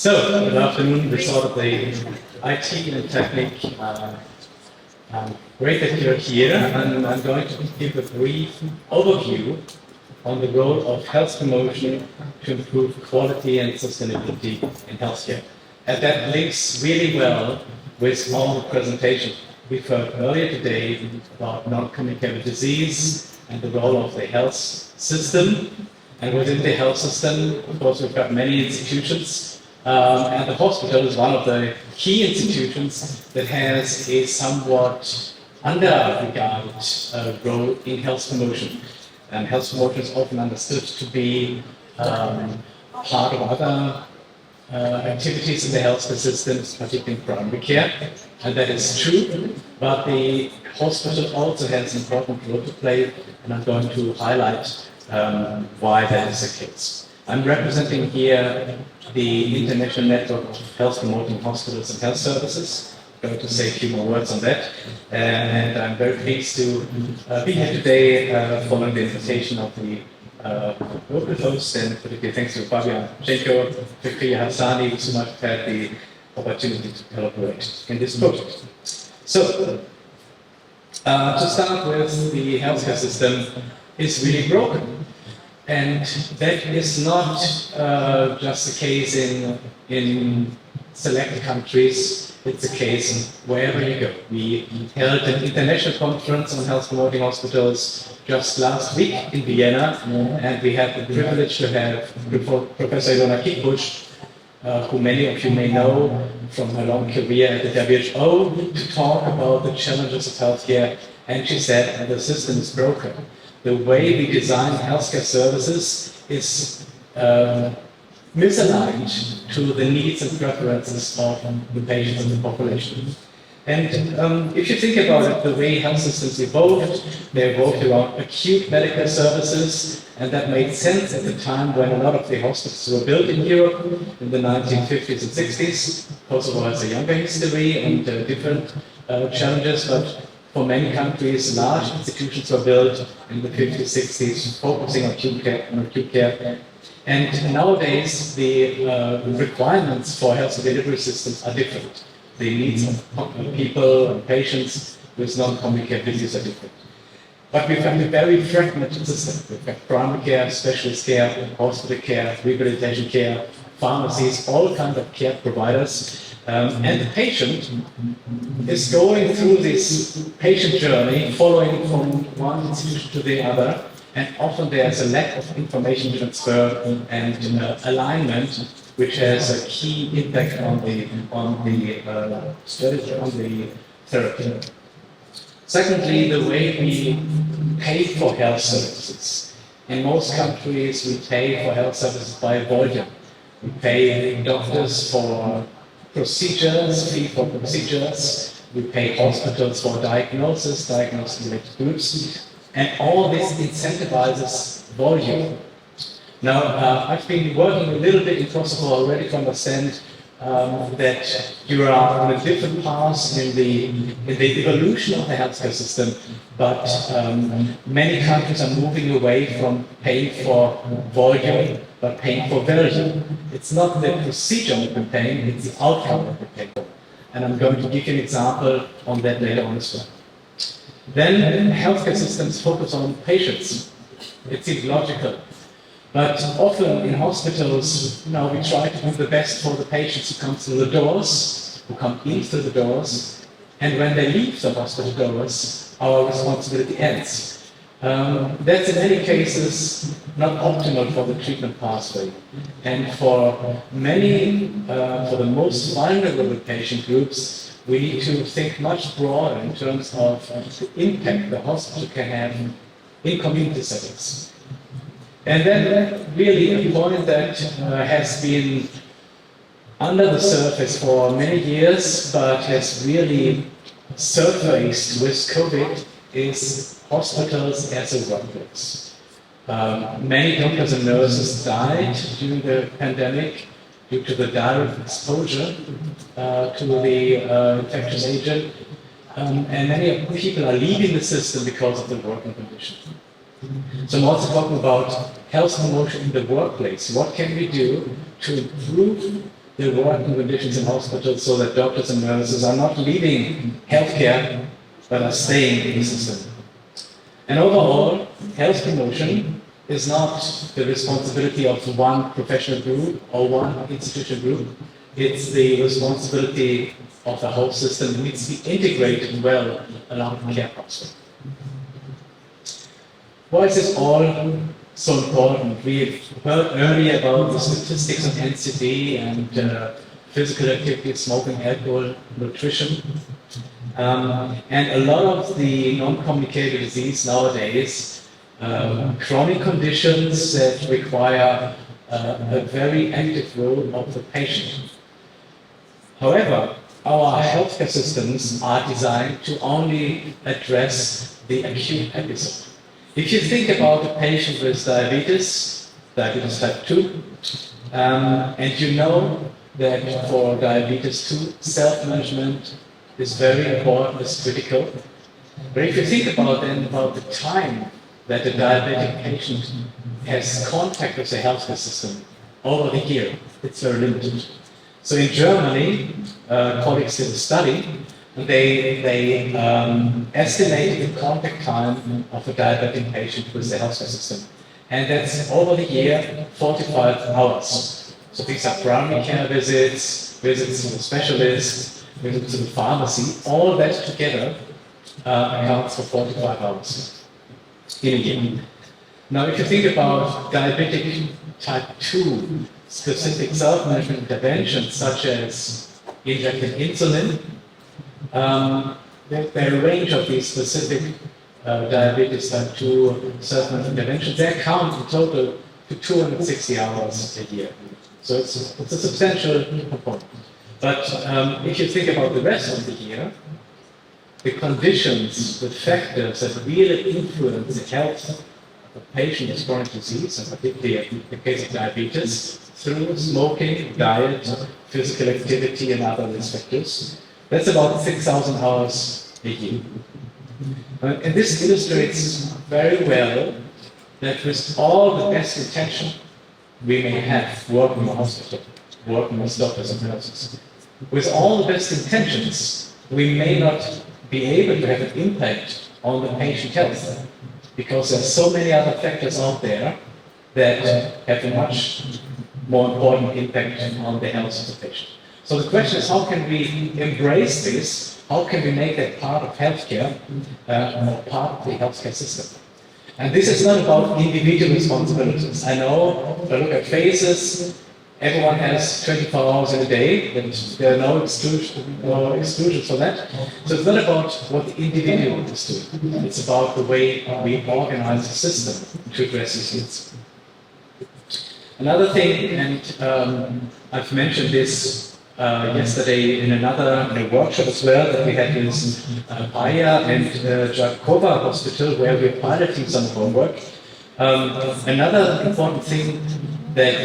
Good afternoon. This is sort of the IT and technique. Great that you're here, and I'm going to give a brief overview on the role of health promotion to improve quality and sustainability in healthcare. And that links really well with all the presentations we've heard earlier today about non-communicable disease and the role of the health system. And within the health system, of course, we've got many institutions. And the hospital is one of the key institutions that has a somewhat under-regarded role in health promotion. And health promotion is often understood to be part of other activities in the healthcare systems, particularly in primary care. And that is true, but the hospital also has an important role to play, and I'm going to highlight why that is the case. I'm representing here the International Network of Health Promoting Hospitals and Health Services. I'm going to say a few more words on that. And I'm very pleased to be here today following the invitation of the local host, and particularly thanks to Fabian Schenko, Vikriya Hassani, who much had the opportunity to collaborate in this project. So, to start with, the healthcare system is really broken. And that is not just the case in select countries, it's a case wherever you go. We held an international conference on health promoting hospitals just last week in Vienna, and we had the privilege to have Professor Ilona Kikush, who many of you may know from her long career at the WHO, to talk about the challenges of healthcare. And she said, the system is broken. The way we design healthcare services is misaligned to the needs and preferences of the patients and the population. And if you think about it, the way health systems evolved, they evolved around acute medical services, and that made sense at the time when a lot of the hospitals were built in Europe in the 1950s and 60s. Kosovo has a younger history and different challenges, but for many countries, large institutions were built in the 50s, 60s, focusing on acute care. And nowadays, the requirements for health delivery systems are different. The needs of people and patients with non-communicable disease are different. But we've got a very fragmented system. We've got primary care, specialist care, hospital care, rehabilitation care, pharmacies, all kinds of care providers. And the patient is going through this patient journey, following from one institution to the other, and often there's a lack of information transfer and alignment, which has a key impact on the strategy, on the therapy. Secondly, the way we pay for health services. In most countries, we pay for health services by volume. We pay doctors for procedures, fee for procedures, we pay hospitals for diagnosis-related groups, and all this incentivizes volume. Now, I've been working a little bit in Kosovo already to understand that you are on a different path in the evolution of the healthcare system, but many countries are moving away from paying for volume, but paying for value. It's not the procedure we've been paying, it's the outcome that we pay for. And I'm going to give you an example on that later on as well. Then healthcare systems focus on patients. It seems logical. But often in hospitals, we try to do the best for the patients who come through the doors, who come in through the doors, and when they leave the hospital doors, our responsibility ends. That's in many cases not optimal for the treatment pathway. And for many, for the most vulnerable patient groups, we need to think much broader in terms of the impact the hospital can have in community settings. And then really a point that has been under the surface for many years, but has really surfaced with COVID, is hospitals as a workplace. Many doctors and nurses died during the pandemic due to the direct exposure to the infectious agent, and many people are leaving the system because of the working conditions. So I'm also talking about health promotion in the workplace. What can we do to improve the working conditions in hospitals so that doctors and nurses are not leaving healthcare but are staying in the system. And overall, health promotion is not the responsibility of one professional group or one institutional group. It's the responsibility of the whole system. It needs to be integrated well along the care process. Why is this all so important? We've heard earlier about the statistics of NCD and physical activity, smoking, alcohol, nutrition. And a lot of the non-communicable disease nowadays, chronic conditions that require a very active role of the patient. However, our healthcare systems are designed to only address the acute episode. If you think about a patient with diabetes type 2, and you know that for diabetes 2, self-management is very important, is critical. But if you think about the time that a diabetic patient has contact with the healthcare system over the year, it's very limited. So in Germany, colleagues did a study, and they estimated the contact time of a diabetic patient with the healthcare system. And that's over the year, 45 hours. So these are primary care visits, visits to the specialist, visits to the pharmacy, all that together accounts for 45 hours in a year. Now, if you think about diabetic type 2 specific self-management interventions, such as injecting insulin, there are a range of these specific diabetes type 2 self-management interventions. They account in total to 260 hours a year. So it's a substantial component. But if you think about the rest of the year, the conditions, the factors that really influence the health of a patient with chronic disease, and particularly in the case of diabetes, through smoking, diet, physical activity, and other risk factors, that's about 6,000 hours a year. And this illustrates very well that with all the best intention we may have working in a hospital, working with doctors and nurses, with all the best intentions, we may not be able to have an impact on the patient health, because there's so many other factors out there that have a much more important impact on the health of the patient. So the question is, how can we embrace this? How can we make that part of healthcare or part of the healthcare system? And this is not about individual responsibilities. I know, if I look at faces, everyone has 24 hours in a day, and there are no exclusions for that. So it's not about what the individual is doing. It's about the way we organize the system to address these needs. Another thing, and I've mentioned this yesterday in a workshop as well that we had with Bayer and Jakova Hospital, where we're piloting some of our work. Another important thing that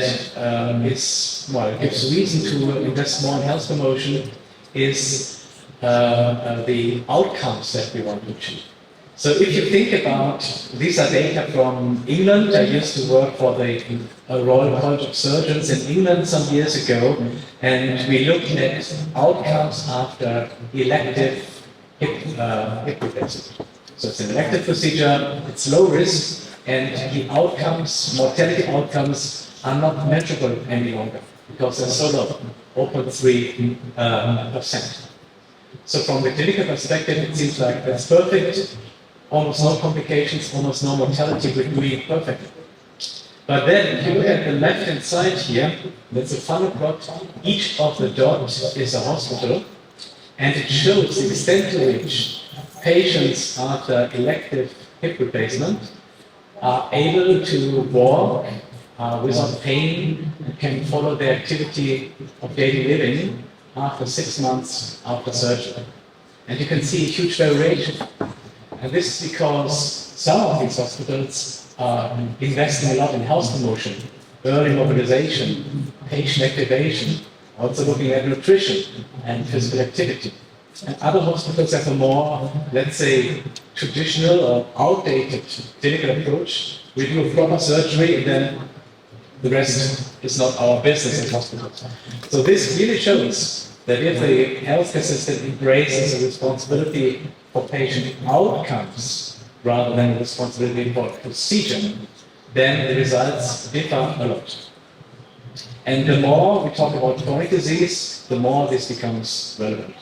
gives reason to invest more in health promotion is the outcomes that we want to achieve. So if you think about, these are data from England. I used to work for the Royal College of Surgeons in England some years ago, and we looked at outcomes after elective hip replacement. So it's an elective procedure, it's low risk, and the outcomes, mortality outcomes, are not measurable any longer because they're so low, 0.3%. So from the clinical perspective, it seems like that's perfect. Almost no complications, almost no mortality, we're doing perfectly. But then, if you look at the left-hand side here, that's a funnel plot. Each of the dots is a hospital, and it shows the extent to which patients after elective hip replacement are able to walk without pain and can follow their activity of daily living after 6 months after surgery. And you can see a huge variation. And this is because some of these hospitals are investing a lot in health promotion, early mobilization, patient activation, also looking at nutrition and physical activity. And other hospitals have a more, let's say, traditional or outdated clinical approach. We do a proper surgery and then the rest is not our business in hospitals. So this really shows that if the healthcare system embraces a responsibility for patient outcomes rather than a responsibility for procedure, then the results differ a lot. And the more we talk about chronic disease, the more this becomes relevant.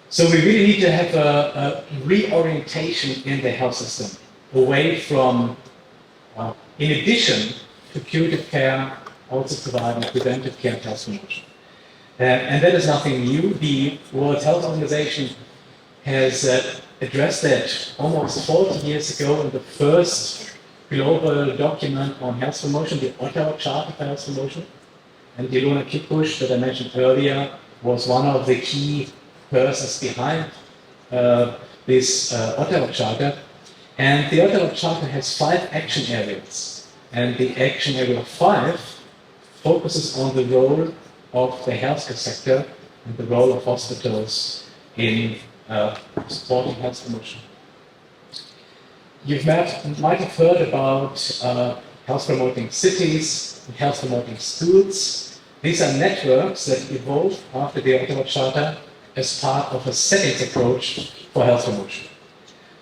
So we really need to have a reorientation in the health system, away from, in addition to curative care, also providing preventive care and health promotion. And that is nothing new. The World Health Organization has addressed that almost 40 years ago in the first global document on health promotion, the Ottawa Charter for Health Promotion. And Ilona Kippusch, that I mentioned earlier, was one of the key persons behind this Ottawa Charter. And the Ottawa Charter has 5 action areas. And the action area 5 focuses on the role of the healthcare sector and the role of hospitals in supporting health promotion. You might have heard about health promoting cities and health promoting schools. These are networks that evolved after the Ottawa Charter as part of a settings approach for health promotion.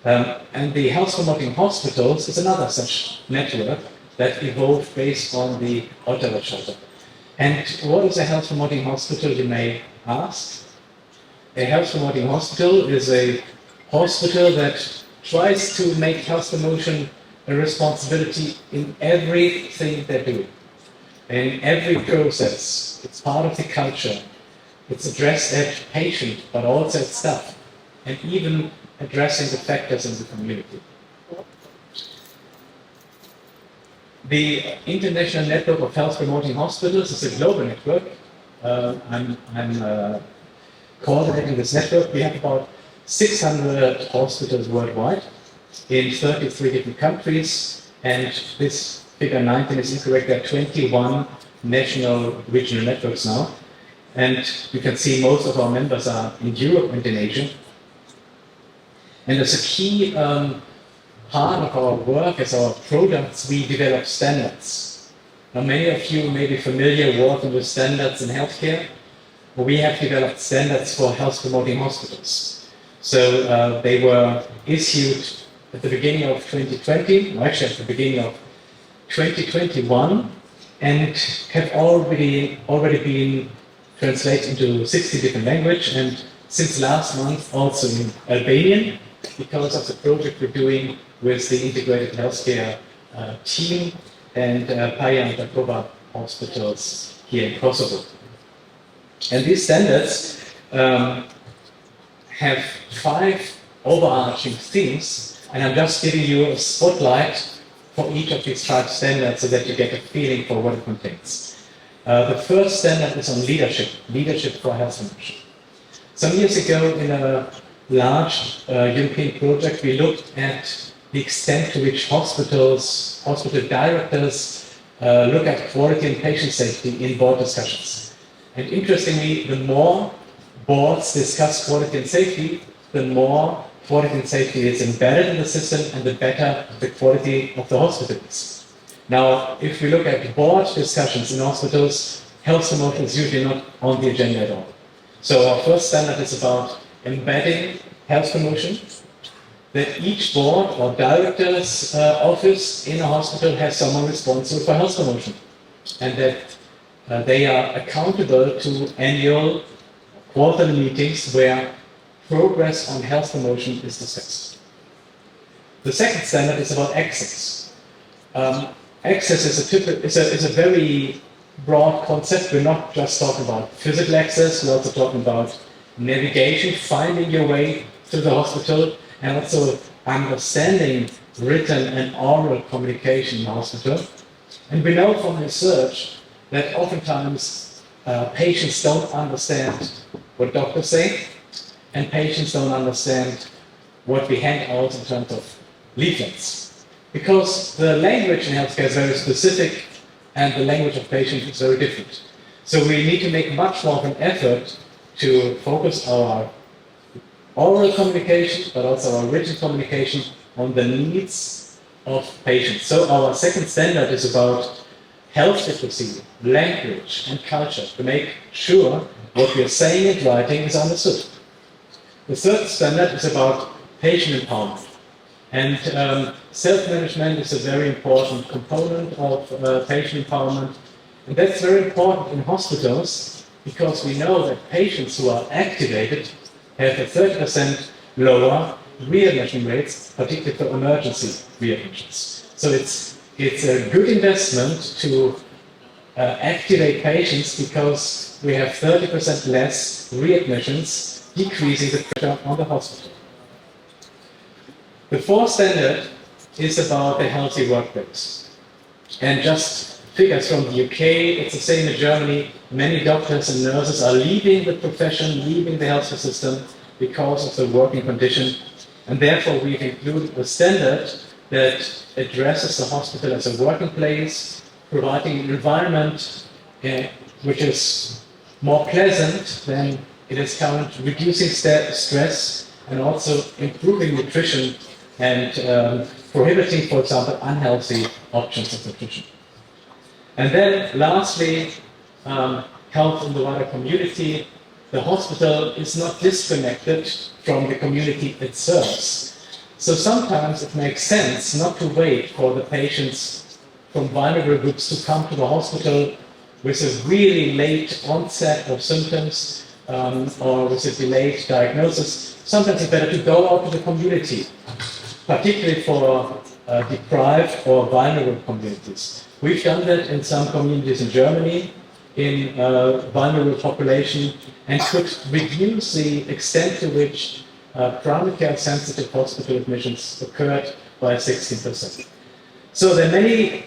And the health promoting hospitals is another such network that evolved based on the Ottawa Charter. And what is a health promoting hospital, you may ask? A health promoting hospital is a hospital that tries to make health promotion a responsibility in everything they're doing, in every process. It's part of the culture. It's addressed at patient, but also at staff, and even addressing the factors in the community. The International Network of Health Promoting Hospitals is a global network. I'm coordinating this network. We have about 600 hospitals worldwide in 33 different countries, and this figure 19 is incorrect. There are 21 national regional networks now, and you can see most of our members are in Europe and in Asia. And as a key part of our work, as our products, we develop standards. Now, many of you may be familiar working with standards in healthcare. We have developed standards for health promoting hospitals. So they were issued at the beginning of 2020, or actually at the beginning of 2021, and have already been translated into 60 different languages, and since last month also in Albanian, because of the project we're doing with the integrated healthcare team and Paja and Takova hospitals here in Kosovo. And these standards have 5 overarching themes, and I'm just giving you a spotlight for each of these 5 standards so that you get a feeling for what it contains. The first standard is on leadership for health promotion. Some years ago, in a large European project, we looked at the extent to which hospital directors look at quality and patient safety in board discussions. And interestingly, the more boards discuss quality and safety, the more quality and safety is embedded in the system and the better the quality of the hospital is. Now, if we look at board discussions in hospitals, health promotion is usually not on the agenda at all. So our first standard is about embedding health promotion, that each board or director's office in a hospital has someone responsible for health promotion, and that they are accountable to annual quarterly meetings where progress on health promotion is discussed. The second standard is about access. Access is a very broad concept. We're not just talking about physical access, we're also talking about navigation, finding your way through the hospital, and also understanding written and oral communication in the hospital. And we know from research that oftentimes patients don't understand what doctors say, and patients don't understand what we hand out in terms of leaflets. Because the language in healthcare is very specific, and the language of patients is very different. So we need to make much more of an effort to focus our oral communication, but also our written communication on the needs of patients. So our second standard is about health literacy, language, and culture to make sure what we are saying and writing is understood. The third standard is about patient empowerment. And self-management is a very important component of patient empowerment. And that's very important in hospitals because we know that patients who are activated have a 30% lower readmission rates, particularly for emergency readmissions. So it's a good investment to activate patients because we have 30% less readmissions, decreasing the pressure on the hospital. The fourth standard is about a healthy workplace. And just figures from the UK, it's the same in Germany. Many doctors and nurses are leaving the profession, leaving the healthcare system because of the working condition. And therefore, we've included a standard that addresses the hospital as a working place, providing an environment which is more pleasant than it is currently, reducing stress and also improving nutrition and prohibiting, for example, unhealthy options of nutrition. And then lastly, health in the wider community. The hospital is not disconnected from the community it serves. So sometimes it makes sense not to wait for the patients from vulnerable groups to come to the hospital with a really late onset of symptoms or with a delayed diagnosis. Sometimes it's better to go out to the community, particularly for deprived or vulnerable communities. We've done that in some communities in Germany, in vulnerable population, and could reduce the extent to which primary care sensitive hospital admissions occurred by 16%. So there are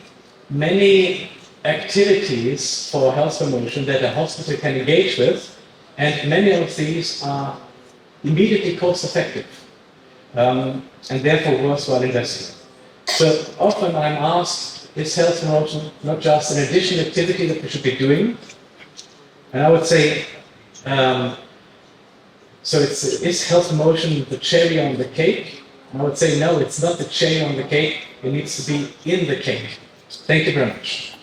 many activities for health promotion that a hospital can engage with, and many of these are immediately cost effective and therefore worthwhile investing. So often I'm asked, is health promotion not just an additional activity that we should be doing? And I would say, is health promotion the cherry on the cake? And I would say, no, it's not the cherry on the cake. It needs to be in the cake. Thank you very much.